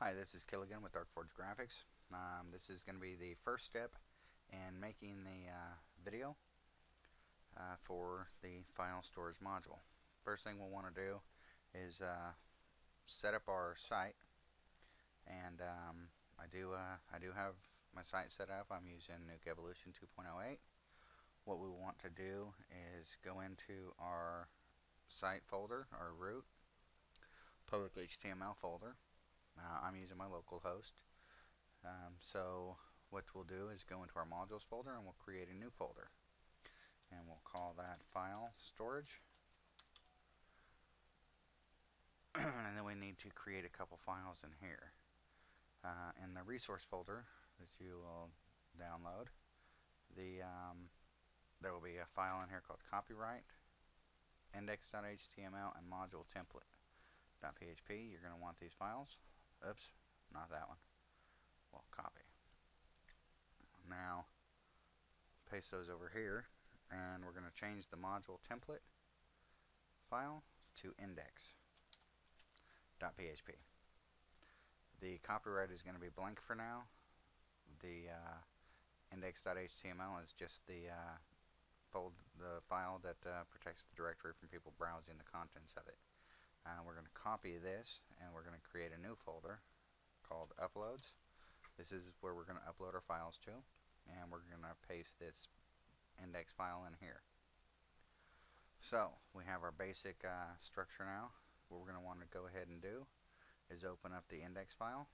Hi, this is Killigan with Darkforge Graphics. This is going to be the first step in making the video for the file storage module. First thing we'll want to do is set up our site, and I do have my site set up. I'm using Nuke Evolution 2.08. What we want to do is go into our site folder, our root, public HTML folder. I'm using my local host. So what we'll do is go into our modules folder and we'll create a new folder. And we'll call that file storage. And then we need to create a couple files in here. In the resource folder that you will download, there will be a file in here called copyright, index.html, and module template.php. You're going to want these files. Oops, not that one. We'll copy. Now, paste those over here, and we're going to change the module template file to index.php. The copyright is going to be blank for now. The index.html is just the file that protects the directory from people browsing the contents of it. We're going to copy this, and we're going to create a new folder called uploads. This is where we're going to upload our files to, and we're going to paste this index file in here. So we have our basic structure now. What we're going to want to go ahead and do is open up the index file,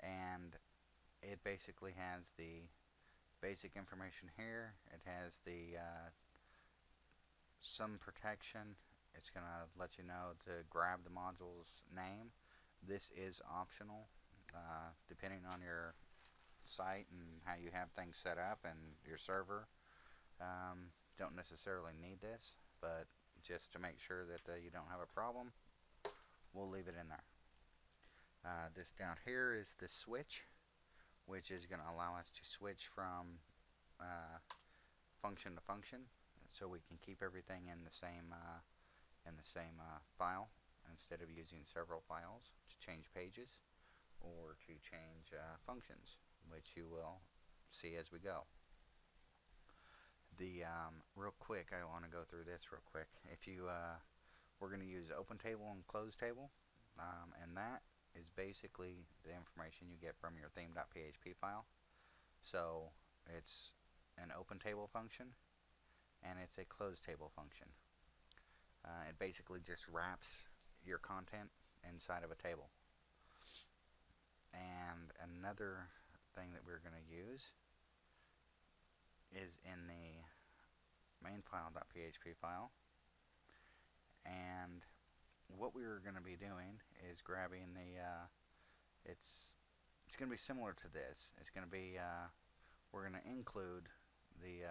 and it basically has the basic information here. It has the some protection. It's going to let you know to grab the module's name. This is optional, depending on your site and how you have things set up and your server. Don't necessarily need this, but just to make sure that you don't have a problem, we'll leave it in there. This down here is the switch, which is going to allow us to switch from function to function, so we can keep everything in the same file instead of using several files to change pages or to change functions, which you will see as we go. Real quick, I want to go through this real quick. We're going to use open table and close table, and that is basically the information you get from your theme.php file. So it's an open table function, and it's a closed table function. It basically just wraps your content inside of a table. And another thing that we're going to use is in the main file.php file. And what we're going to be doing is grabbing it's going to be similar to this. It's going to be we're going to include the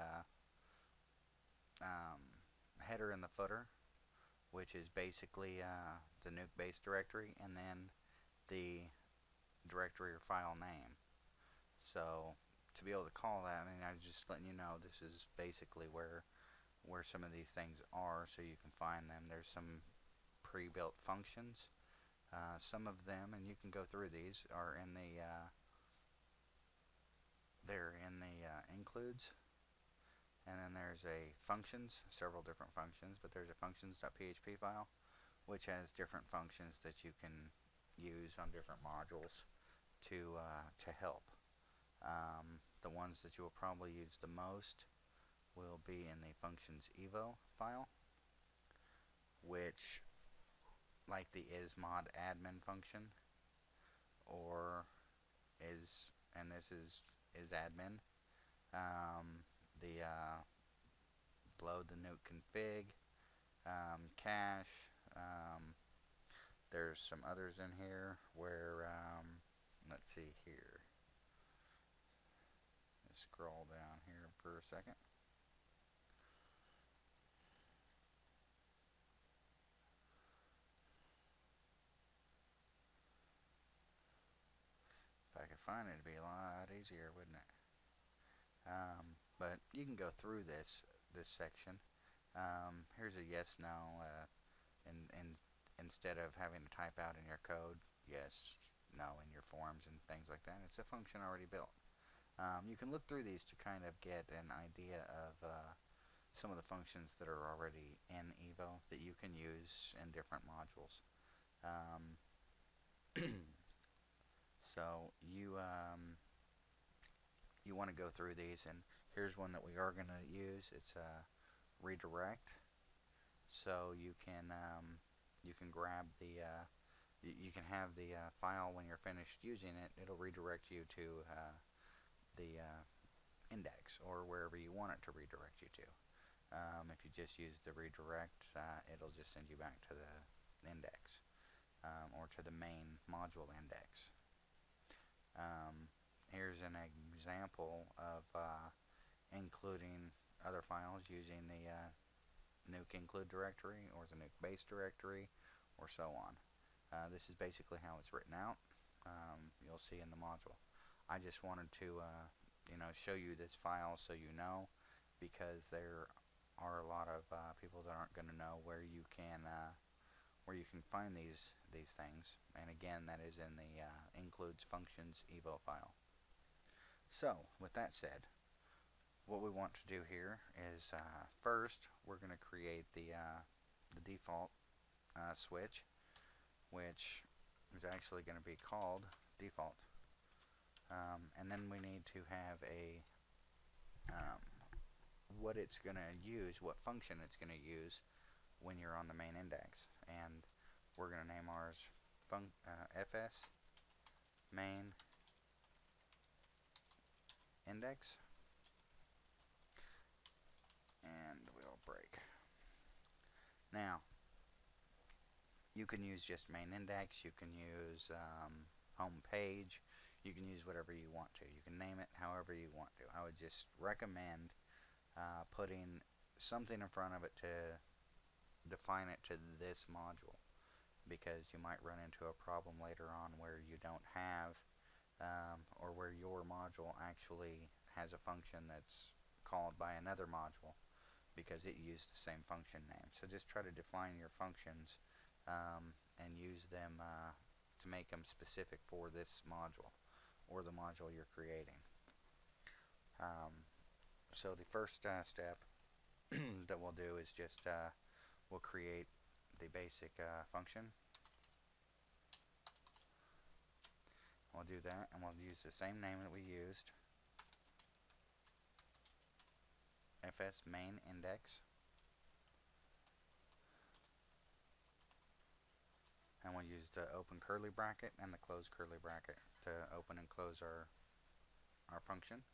header and the footer, which is basically the nuke base directory, and then the directory or file name. So to be able to call that, I mean, I'm just letting you know this is basically where some of these things are, so you can find them. There's some pre-built functions. Some of them, and you can go through these, are in the includes. And then there's a functions, several different functions, but there's a functions.php file, which has different functions that you can use on different modules to help. The ones that you will probably use the most will be in the functions evo file, which, like the ismod admin function, or is, and this is admin. Load the nuke config, cache. There's some others in here where, let's see here. Let's scroll down here for a second. If I could find it, it'd be a lot easier, wouldn't it? But you can go through this section. Here's a yes, no, and instead of having to type out in your code yes, know in your forms and things like that. It's a function already built. You can look through these to kind of get an idea of some of the functions that are already in Evo that you can use in different modules. So you want to go through these, and here's one that we are going to use. It's a redirect. So you can grab the you can have the file when you're finished using it. It'll redirect you to the index or wherever you want it to redirect you to. If you just use the redirect, it'll just send you back to the index or to the main module index. Here's an example of including other files using the nuke include directory or the nuke base directory or so on. This is basically how it's written out. You'll see in the module. I just wanted to show you this file so you know, because there are a lot of people that aren't going to know where you can find these things. And again, that is in the includes functions evo file. So with that said, what we want to do here is first we're going to create the default switch, which is actually going to be called default. And then we need to have a what it's going to use, what function it's going to use when you're on the main index. And we're going to name ours fs main index, and we'll break. Now you can use just main index, you can use home page, you can use whatever you want to. You can name it however you want to. I would just recommend putting something in front of it to define it to this module, because you might run into a problem later on where you don't have or where your module actually has a function that's called by another module because it used the same function name. So just try to define your functions and use them to make them specific for this module or the module you're creating. So the first step that we'll do is just we'll create the basic function. We'll do that, and we'll use the same name that we used, fs main index, and we'll use the open curly bracket and the close curly bracket to open and close our function.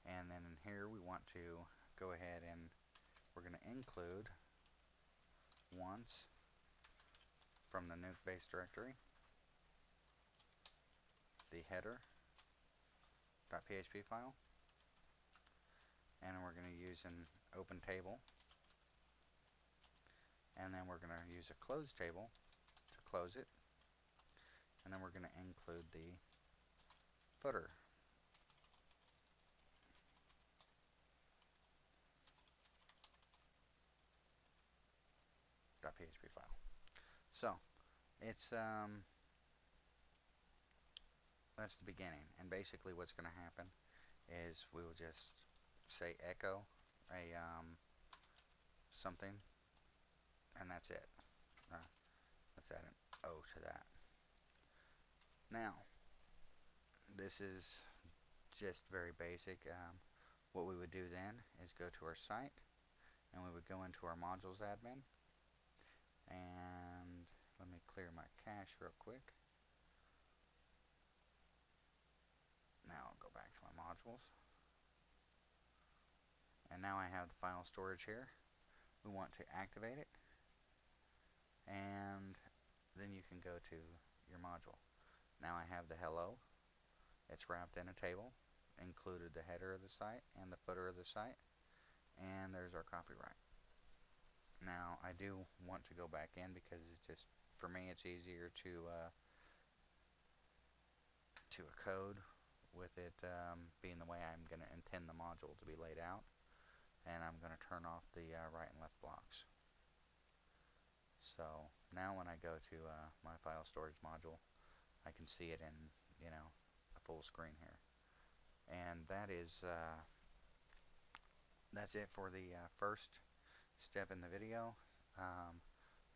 And then in here we want to go ahead and we're going to include once from the nuke base directory the header.php file, and we're going to use an open table, and then we're going to use a close table to close it, and then we're going to include the footer.php file. So it's that's the beginning, and basically what's going to happen is we will just say echo a something, and that's it. Let's add an O to that. Now this is just very basic. What we would do then is go to our site, and we would go into our modules admin, and let me clear my cache real quick. Now I'll go back to my modules, and now I have the file storage here. We want to activate it, and then you can go to your module. Now I have the hello. It's wrapped in a table, included the header of the site and the footer of the site, and there's our copyright. Now I do want to go back in because it's just, for me, it's easier to a code with it being the way I'm going to intend the module to be laid out, and I'm going to turn off the right and left blocks. So now when I go to my file storage module, I can see it in, you know, a full screen here. And that's it for the first step in the video.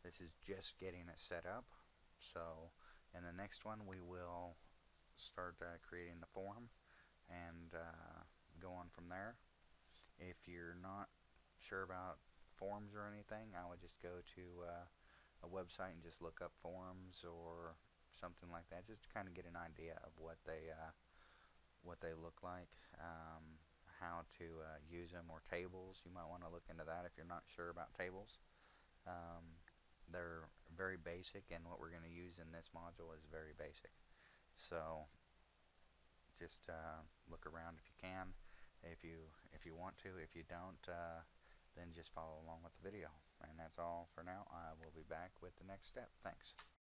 This is just getting it set up. So in the next one we will start creating the form and go on from there. If you're not sure about forms or anything, I would just go to a website and just look up forms or something like that, just to kind of get an idea of what they look like, how to use them, or tables. You might want to look into that if you're not sure about tables. They're very basic, and what we're going to use in this module is very basic. So just look around if you can, if you want to. If you don't, then just follow along with the video. And that's all for now. I will be back with the next step. Thanks.